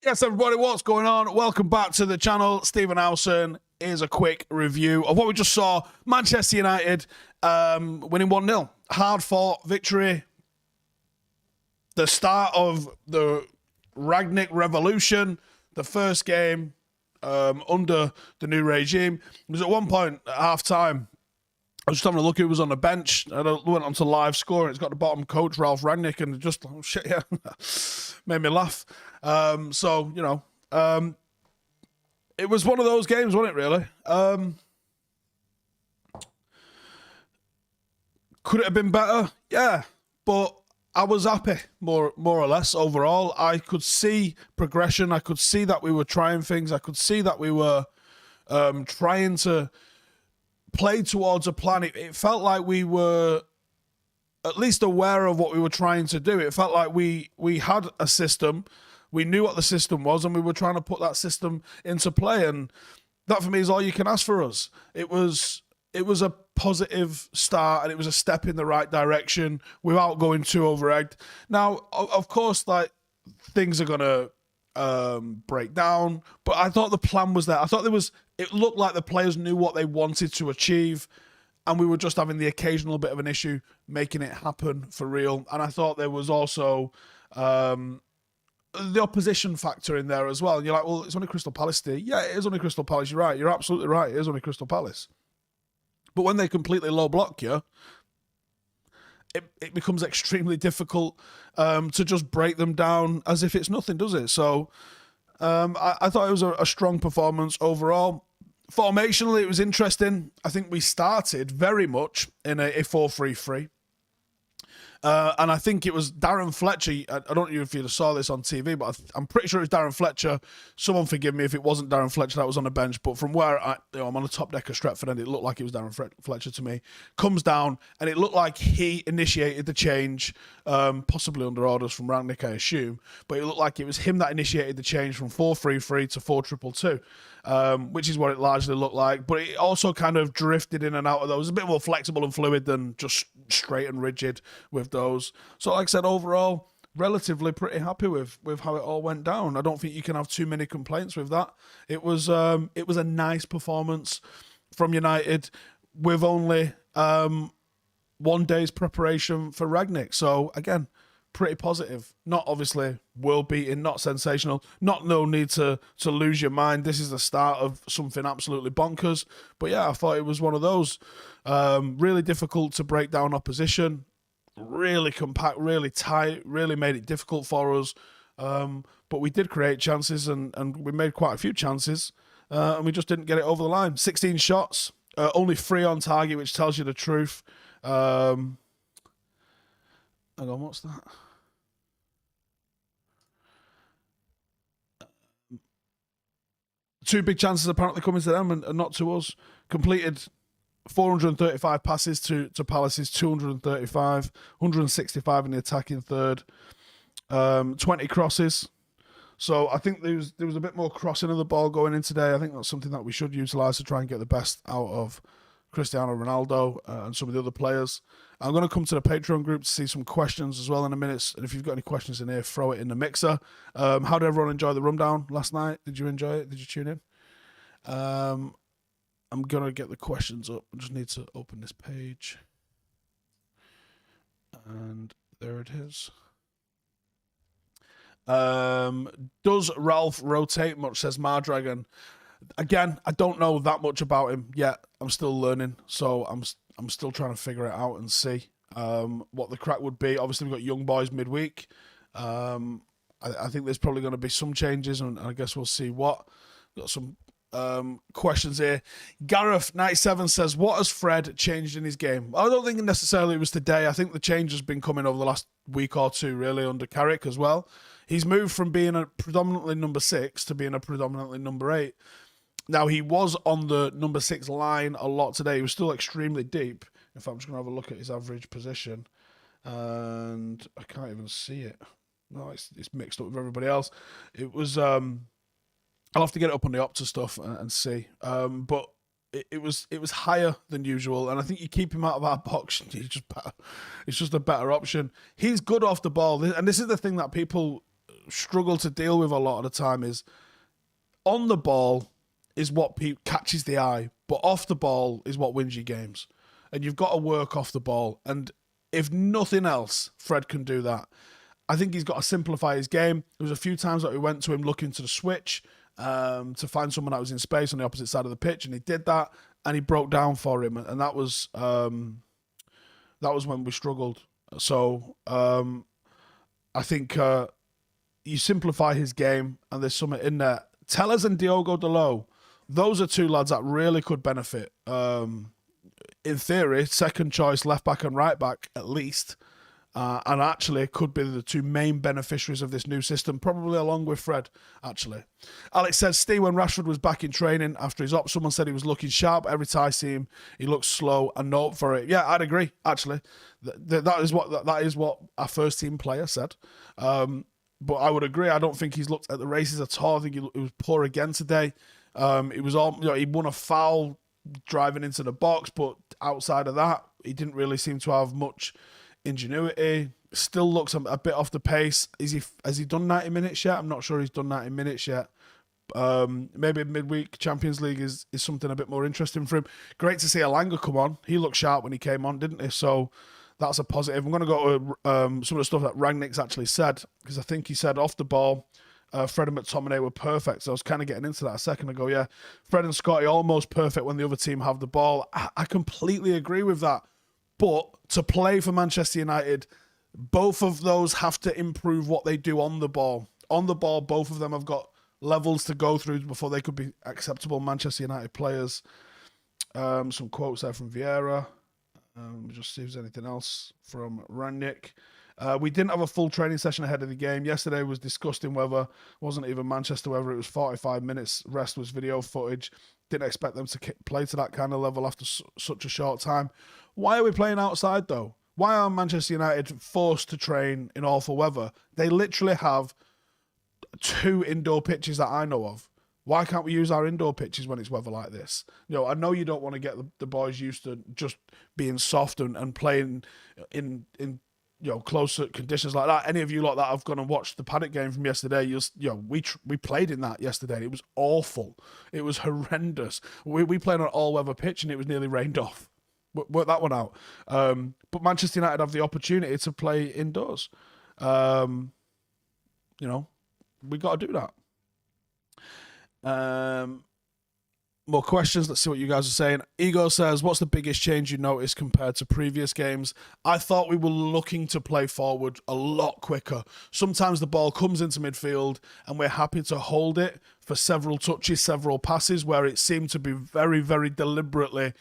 Yes, everybody, what's going on? Welcome back to the channel. Stephen Howson. Here's a quick review of what we just saw. Manchester United winning 1-0. Hard-fought victory. The start of the Rangnick revolution. The first game under the new regime. It was at one point at half-time. I was just having a look. It was on the bench. I went onto live score, and it's got the bottom coach, Ralf Rangnick, and just, oh shit, yeah, made me laugh. So, you know, it was one of those games, wasn't it, really? Could it have been better? Yeah, but I was happy, more or less, overall. I could see progression. I could see that we were trying things. I could see that we were trying to play towards a plan. It felt like we were at least aware of what we were trying to do. It felt like we had a system. We knew what the system was, and we were trying to put that system into play. And that, for me, is all you can ask for us. It was a positive start, and it was a step in the right direction without going too over-egged. Now, of course, like, things are going to break down, but I thought the plan was there. I thought it looked like the players knew what they wanted to achieve, and we were just having the occasional bit of an issue making it happen for real. And I thought there was also the opposition factor in there as well. And you're like, well, it's only Crystal Palace Day. Yeah, it is only Crystal Palace. You're right. You're absolutely right. It is only Crystal Palace. But when they completely low block you, it becomes extremely difficult to just break them down as if it's nothing, does it? So I thought it was a strong performance overall. Formationally, it was interesting. I think we started very much in a 4-3-3. And I think it was Darren Fletcher. I don't know if you saw this on TV, but I'm pretty sure it was Darren Fletcher. Someone forgive me if it wasn't Darren Fletcher that was on the bench. But from where I'm on the top deck of Stretford, and it looked like it was Darren Fletcher to me. Comes down, and it looked like he initiated the change, possibly under orders from Rangnick, I assume. But it looked like it was him that initiated the change from 4-3-3 to 4-2-2, which is what it largely looked like. But it also kind of drifted in and out of those. It was a bit more flexible and fluid than just straight and rigid with those. So like I said, overall, relatively pretty happy with how it all went down. I don't think you can have too many complaints with that. It was a nice performance from United with only 1 day's preparation for Rangnick. So again, pretty positive. Not obviously world beating, not sensational, no need to lose your mind. This is the start of something absolutely bonkers. But yeah, I thought it was one of those. Really difficult to break down opposition. Really compact, really tight, really made it difficult for us. But we did create chances, and we made quite a few chances, and we just didn't get it over the line. 16 shots, only 3 on target, which tells you the truth. Hang on, what's that? Two big chances apparently coming to them and not to us. Completed 435 passes to Palace's 235, 165 in the attacking third, 20 crosses. So I think there was a bit more crossing of the ball going in today. I think that's something that we should utilise to try and get the best out of Cristiano Ronaldo and some of the other players. I'm going to come to the Patreon group to see some questions as well in a minute. And if you've got any questions in here, throw it in the mixer. How did everyone enjoy the rundown last night? Did you enjoy it? Did you tune in? I'm going to get the questions up. I just need to open this page. And there it is. Does Ralf rotate much, says Mardragon. Again, I don't know that much about him yet. I'm still learning, so I'm still trying to figure it out and see what the crack would be. Obviously, we've got young boys midweek. I think there's probably going to be some changes, and I guess we'll see what. Got some questions here. Gareth97 says, what has Fred changed in his game? I don't think necessarily it was today. I think the change has been coming over the last week or two, really, under Carrick as well. He's moved from being a predominantly number 6 to being a predominantly number 8. Now, he was on the number 6 line a lot today. He was still extremely deep. In fact, I'm just going to have a look at his average position. And I can't even see it. No, it's mixed up with everybody else. It was... I'll have to get it up on the Opta stuff and see. But it was higher than usual, and I think you keep him out of our box. It's just a better option. He's good off the ball, and this is the thing that people struggle to deal with a lot of the time is on the ball is what catches the eye, but off the ball is what wins you games. And you've got to work off the ball. And if nothing else, Fred can do that. I think he's got to simplify his game. There was a few times that we went to him looking to the switch to find someone that was in space on the opposite side of the pitch, and he did that, and he broke down for him, and that was when we struggled. So I think you simplify his game, and there's something in there. Tellers and Diogo Dalot, those are two lads that really could benefit. In theory, second choice left back and right back at least. And actually could be the two main beneficiaries of this new system, probably along with Fred, actually. Alex says, Steve, when Rashford was back in training after his op, someone said he was looking sharp. Every time I see him, he looks slow and no up for it. Yeah, I'd agree, actually. That is what our first team player said. But I would agree. I don't think he's looked at the races at all. I think he was poor again today. It was all, he won a foul driving into the box, but outside of that, he didn't really seem to have much ingenuity. Still looks a bit off the pace. Has he done 90 minutes yet? I'm not sure he's done 90 minutes yet. Maybe midweek Champions League is something a bit more interesting for him. Great to see Elanga come on. He looked sharp when he came on, didn't he? So that's a positive. I'm going to go to some of the stuff that Rangnick's actually said, because I think he said off the ball, Fred and McTominay were perfect. So I was kind of getting into that a second ago. Yeah, Fred and Scotty almost perfect when the other team have the ball. I completely agree with that. But to play for Manchester United, both of those have to improve what they do on the ball. On the ball, both of them have got levels to go through before they could be acceptable Manchester United players. Some quotes there from Vieira. Just see if there's anything else from Rangnick. We didn't have a full training session ahead of the game. Yesterday was disgusting weather. Wasn't even Manchester weather. It was 45 minutes. Rest was video footage. Didn't expect them to play to that kind of level after such a short time. Why are we playing outside, though? Why are Manchester United forced to train in awful weather? They literally have 2 indoor pitches that I know of. Why can't we use our indoor pitches when it's weather like this? I know you don't want to get the boys used to just being soft and playing in closer conditions like that. Any of you like that have gone and watched the Paddock game from yesterday, we played in that yesterday. It was awful. It was horrendous. We played on an all-weather pitch and it was nearly rained off. Work that one out. But Manchester United have the opportunity to play indoors. We got to do that. More questions. Let's see what you guys are saying. Ego says, what's the biggest change you noticed compared to previous games? I thought we were looking to play forward a lot quicker. Sometimes the ball comes into midfield and we're happy to hold it for several touches, several passes, where it seemed to be very, very deliberately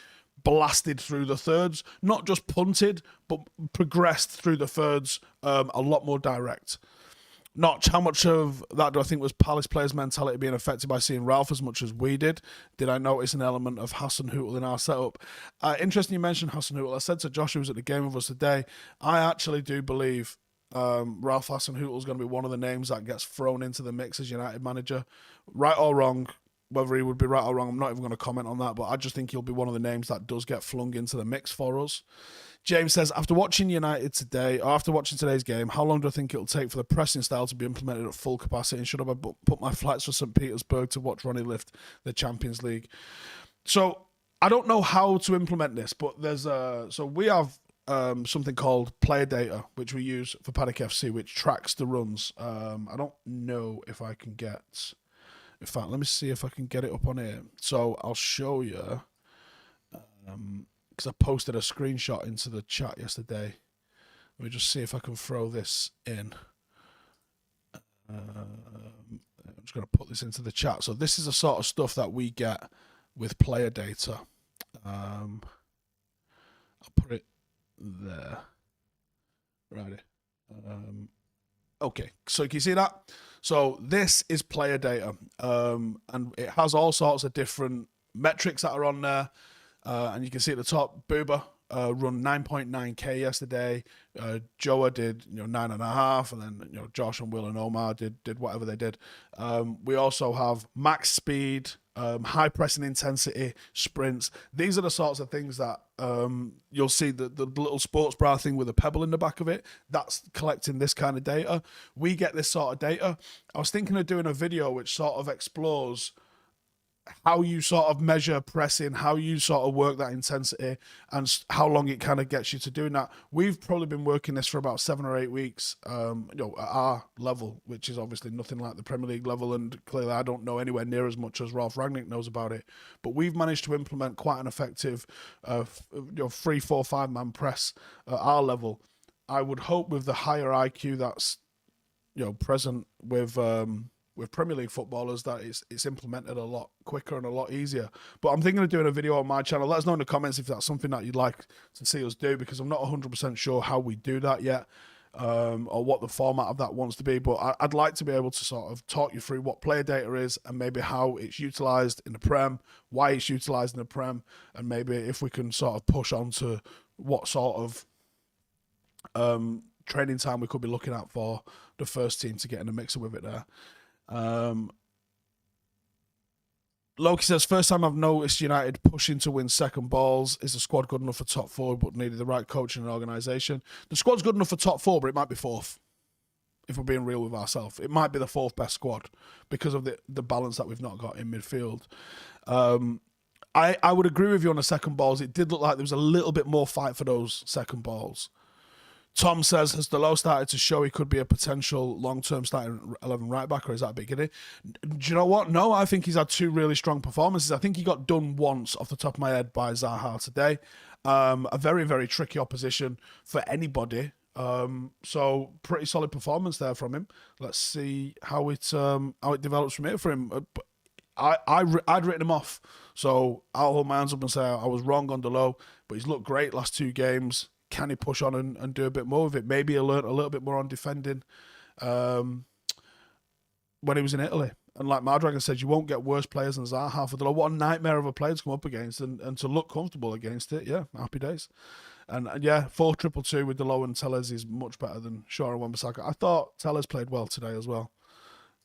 blasted through the thirds. Not just punted, but progressed through the thirds a lot more direct. Notch, how much of that do I think was Palace players' mentality being affected by seeing Ralf as much as we did? Did I notice an element of Howson in our setup? Interesting you mentioned Howson. I said to Josh, who was at the game with us today, I actually do believe Ralf Howson is going to be one of the names that gets thrown into the mix as United manager. Right or wrong, whether he would be right or wrong, I'm not even going to comment on that, but I just think he'll be one of the names that does get flung into the mix for us. James says, after watching today's game, how long do I think it'll take for the pressing style to be implemented at full capacity? And should I put my flights for St. Petersburg to watch Ronnie lift the Champions League? So I don't know how to implement this, but we have something called player data, which we use for Paddock FC, which tracks the runs. I don't know if I can get... In fact, let me see if I can get it up on here. So I'll show you... because I posted a screenshot into the chat yesterday. Let me just see if I can throw this in. I'm just going to put this into the chat. So this is the sort of stuff that we get with player data. I'll put it there. Right. Okay, so can you see that? So this is player data. And it has all sorts of different metrics that are on there. And you can see at the top, Booba run 9.9k yesterday. Joa did 9.5, and then Josh and Will and Omar did whatever they did. We also have max speed, high pressing intensity, sprints. These are the sorts of things that you'll see the little sports bra thing with a pebble in the back of it. That's collecting this kind of data. We get this sort of data. I was thinking of doing a video which sort of explores how you sort of measure pressing, how you sort of work that intensity, and how long it kind of gets you to doing that. We've probably been working this for about 7 or 8 weeks, at our level, which is obviously nothing like the Premier League level, and clearly I don't know anywhere near as much as Ralf Rangnick knows about it. But we've managed to implement quite an effective 3, 4, 5-man press at our level. I would hope with the higher IQ that's present with Premier League footballers that it's implemented a lot quicker and a lot easier. But I'm thinking of doing a video on my channel. Let us know in the comments if that's something that you'd like to see us do, because I'm not 100% sure how we do that yet, or what the format of that wants to be. But I'd like to be able to sort of talk you through what player data is, and maybe how it's utilised in the Prem, why it's utilised in the Prem, and maybe if we can sort of push on to what sort of training time we could be looking at for the first team to get in the mixer with it there. Loki says, first time I've noticed United pushing to win second balls. Is the squad good enough for top 4 but needed the right coaching and organisation? The squad's good enough for top 4, but it might be 4th, if we're being real with ourselves. It might be the 4th best squad because of the balance that we've not got in midfield. I would agree with you on the second balls. It did look like there was a little bit more fight for those second balls. Tom says, has Delo started to show he could be a potential long-term starting 11 right-back, or is that a bit giddy? Do you know what? No, I think he's had 2 really strong performances. I think he got done once off the top of my head by Zaha today. A very, very tricky opposition for anybody. So pretty solid performance there from him. Let's see how it develops from here for him. I'd written him off, so I'll hold my hands up and say I was wrong on Delo, but he's looked great last 2 games. Can he push on and do a bit more with it? Maybe he learned a little bit more on defending when he was in Italy. And like Mardragon said, you won't get worse players than Zaha. For what a nightmare of a player to come up against and to look comfortable against it. Yeah, happy days. And yeah, 4-2-2 with Delo and Telles is much better than Shaw and Wan-Bissaka. I thought Telles played well today as well.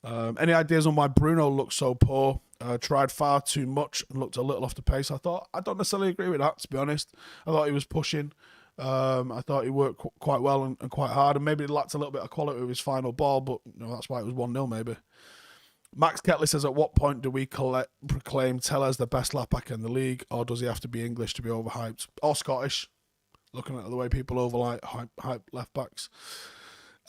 Any ideas on why Bruno looked so poor? Tried far too much and looked a little off the pace. I don't necessarily agree with that, to be honest. I thought he was pushing. I thought he worked quite well and quite hard, and maybe he lacked a little bit of quality with his final ball, but that's why it was 1-0 maybe. Max Ketley says, at what point do we proclaim Tellez the best left back in the league, or does he have to be English to be overhyped? Or Scottish, looking at the way people hype left backs.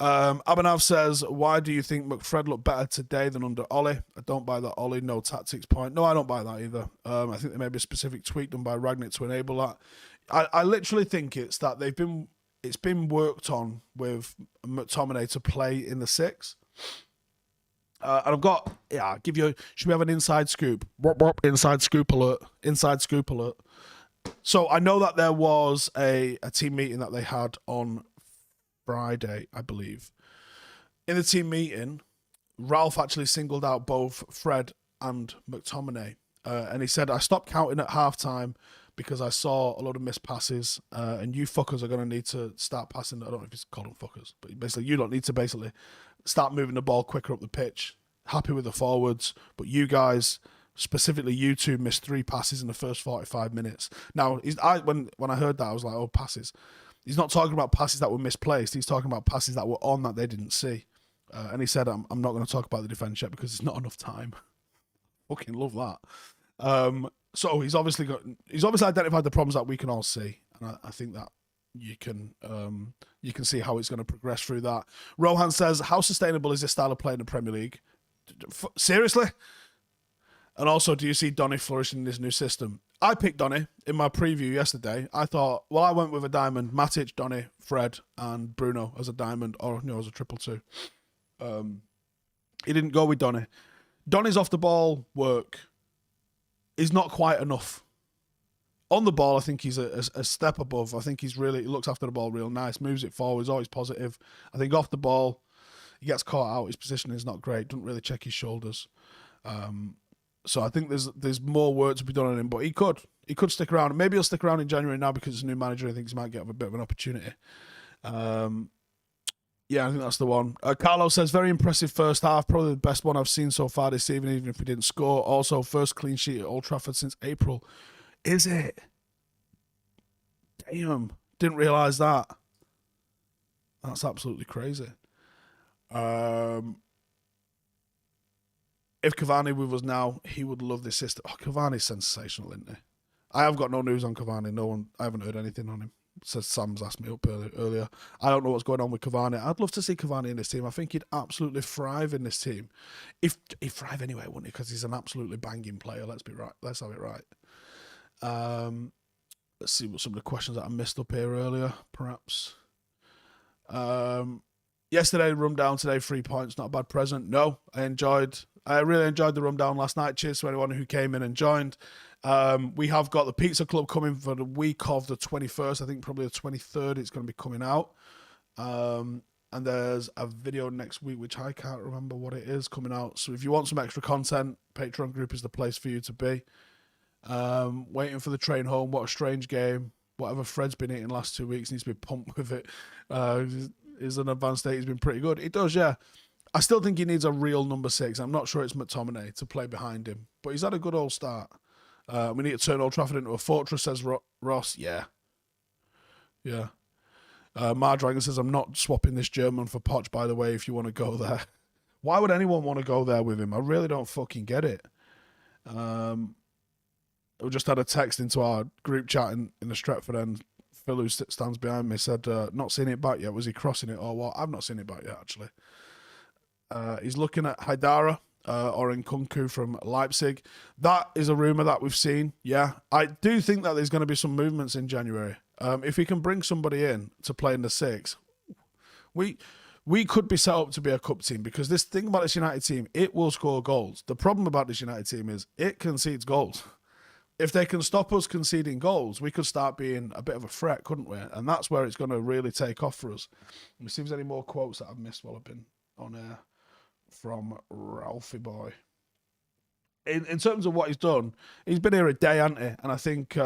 Abhinav says, why do you think McFred looked better today than under Ollie? I don't buy that Ollie, no tactics point. No, I don't buy that either. I think there may be a specific tweak done by Ragnick to enable that. I literally think it's that it's been worked on with McTominay to play in the 6. And I've got, should we have an inside scoop? Inside scoop alert. So I know that there was a team meeting that they had on Friday, I believe. In the team meeting, Ralph actually singled out both Fred and McTominay. And he said, I stopped counting at halftime because I saw a lot of missed passes, and you fuckers are going to need to start passing. I don't know if it's called them fuckers, but basically you don't need to basically start moving the ball quicker up the pitch. Happy with the forwards, but you guys, specifically you two, missed 3 passes in the first 45 minutes. Now, when I heard that, I was like, oh, passes. He's not talking about passes that were misplaced. He's talking about passes that were on that they didn't see. And he said, I'm not going to talk about the defence yet because there's not enough time. Fucking love that. So he's obviously identified the problems that we can all see, and I think that you can see how it's going to progress through that. Rohan says, how sustainable is this style of play in the Premier League? Seriously? And also, do you see Donny flourishing in this new system? I picked Donny in my preview yesterday. I thought, I went with a diamond: Matic, Donny, Fred, and Bruno as a diamond, or as a 2-2. He didn't go with Donny. Donny's off the ball work is not quite enough. On the ball, I think he's a step above. I think he looks after the ball real nice, moves it forward, is always positive. I think off the ball, he gets caught out. His positioning is not great. Doesn't really check his shoulders. So I think there's more work to be done on him, but he could stick around. Maybe he'll stick around in January now because it's a new manager. I think he might get a bit of an opportunity. Yeah, I think that's the one. Carlos says, very impressive first half. Probably the best one I've seen so far this evening, even if we didn't score. Also, first clean sheet at Old Trafford since April. Is it? Damn. Didn't realise that. That's absolutely crazy. If Cavani with us now, he would love this system. Oh, Cavani's sensational, isn't he? I have got no news on Cavani. I haven't heard anything on him. Says Sam's asked me up earlier. I don't know what's going on with Cavani. I'd love to see Cavani in this team. I think he'd absolutely thrive in this team. If he'd thrive anyway, wouldn't he? Because he's an absolutely banging player. Let's have it right. Let's see what some of the questions that I missed up here earlier, perhaps. Yesterday, rum down. Today, 3 points. Not a bad present. No, I really enjoyed the rum down last night. Cheers to anyone who came in and joined. We have got the Pizza Club coming for the week of the 21st. I think probably the 23rd it's going to be coming out. And there's a video next week, which I can't remember what it is, coming out. So if you want some extra content, Patreon group is the place for you to be. Waiting for the train home. What a strange game. Whatever Fred's been eating the last 2 weeks needs to be pumped with it. Is an advanced state. He's been pretty good. It does, yeah. I still think he needs a real number 6. I'm not sure it's McTominay to play behind him, but he's had a good old start. We need to turn Old Trafford into a fortress, says Ross. Yeah. Mardragon says, I'm not swapping this German for Poch, by the way, if you want to go there. Why would anyone want to go there with him? I really don't fucking get it. We just had a text into our group chat in the Stretford end. Phil, who stands behind me, said, not seen it back yet. Was he crossing it or what? I've not seen it back yet, actually. He's looking at Haidara or Nkunku from Leipzig. That is a rumour that we've seen, yeah. I do think that there's going to be some movements in January. If we can bring somebody in to play in the 6, we could be set up to be a cup team, because this thing about this United team, it will score goals. The problem about this United team is it concedes goals. If they can stop us conceding goals, we could start being a bit of a threat, couldn't we? And that's where it's going to really take off for us. Let me see if there's any more quotes that I've missed while I've been on air from Ralphie boy. In terms of what he's done, he's been here a day, hasn't he? And I think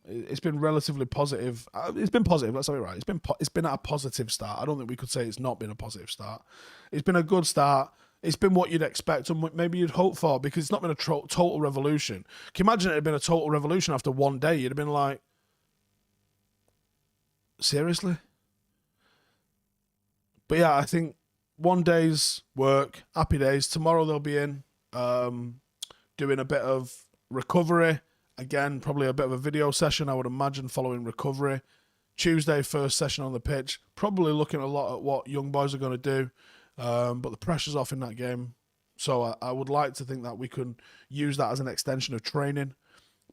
it's been relatively positive. It's been positive, let's have it right. It's been at a positive start. I don't think we could say it's not been a positive start. It's been a good start. It's been what you'd expect and what maybe you'd hope for, because it's not been a total revolution. Can you imagine it had been a total revolution after one day? You'd have been like, seriously? But yeah, I think one day's work, happy days. Tomorrow they'll be in doing a bit of recovery. Again, probably a bit of a video session, I would imagine, following recovery. Tuesday, first session on the pitch. Probably looking a lot at what young boys are going to do. But the pressure's off in that game. So I would like to think that we can use that as an extension of training.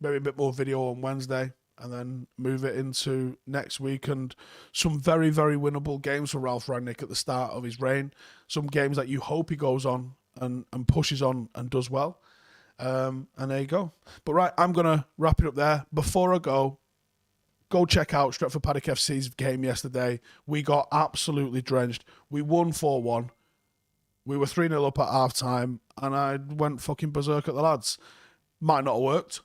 Maybe a bit more video on Wednesday and then move it into next week. And some very, very winnable games for Ralf Rangnick at the start of his reign. Some games that you hope he goes on and pushes on and does well. And there you go. But right, I'm going to wrap it up there. Before I go check out Stretford Paddock FC's game yesterday. We got absolutely drenched. We won 4-1. We were 3-0 up at half-time, and I went fucking berserk at the lads. Might not have worked.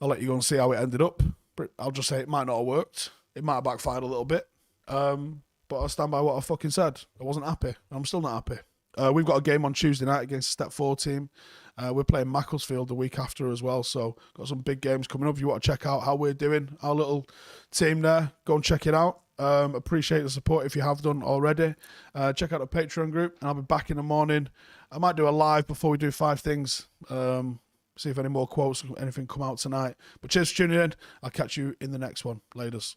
I'll let you go and see how it ended up. But I'll just say it might not have worked. It might have backfired a little bit. But I'll stand by what I fucking said. I wasn't happy. I'm still not happy. We've got a game on Tuesday night against the Step 4 team. We're playing Macclesfield the week after as well, so got some big games coming up. If you want to check out how we're doing, our little team there, go and check it out. Appreciate the support if you have done already. Check out the Patreon group, and I'll be back in the morning. I might do a live before we do 5 things. See if any more quotes, anything come out tonight. But cheers for tuning in. I'll catch you in the next one. Laters.